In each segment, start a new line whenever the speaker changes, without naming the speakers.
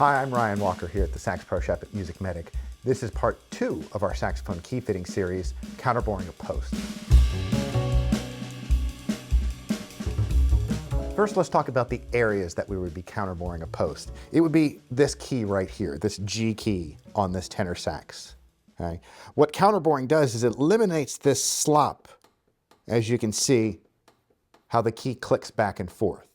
Hi, I'm Ryan Walker here at the Sax Pro Shop at MusicMedic. This is part 2 of our saxophone key fitting series, Counterboring a Post. First, let's talk about the areas that we would be counterboring a post. It would be this key right here, this G key on this tenor sax. Okay? What counterboring does is it eliminates this slop, as you can see how the key clicks back and forth.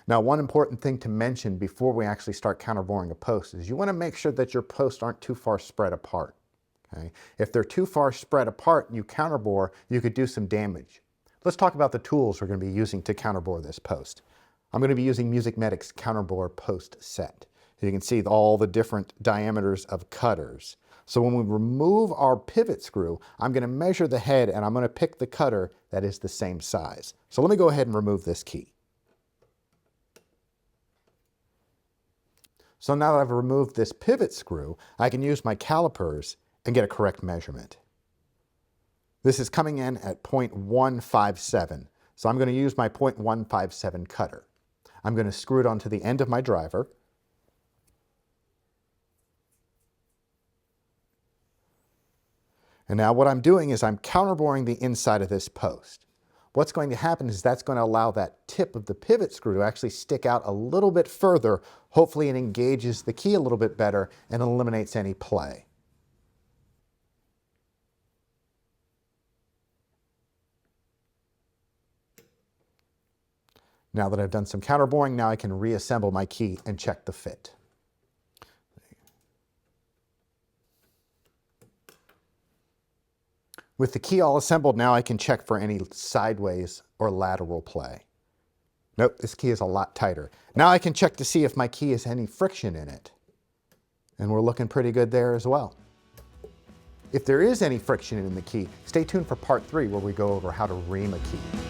Now, one important thing to mention before we actually start counterboring a post is you want to make sure that your posts aren't too far spread apart. Okay? If they're too far spread apart and you counterbore, you could do some damage. Let's talk about the tools we're going to be using to counterbore this post. I'm going to be using MusicMedic's Counterbore Post set. You can see all the different diameters of cutters. So when we remove our pivot screw, I'm going to measure the head and I'm going to pick the cutter that is the same size. So let me go ahead and remove this key. So now that I've removed this pivot screw, I can use my calipers and get a correct measurement. This is coming in at 0.157. So I'm going to use my 0.157 cutter. I'm going to screw it onto the end of my driver. And now what I'm doing is I'm counterboring the inside of this post. What's going to happen is that's going to allow that tip of the pivot screw to actually stick out a little bit further. Hopefully it engages the key a little bit better and eliminates any play. Now that I've done some counterboring, now I can reassemble my key and check the fit. With the key all assembled, now I can check for any sideways or lateral play. Nope, this key is a lot tighter. Now I can check to see if my key has any friction in it. And we're looking pretty good there as well. If there is any friction in the key, stay tuned for part 3 where we go over how to ream a key.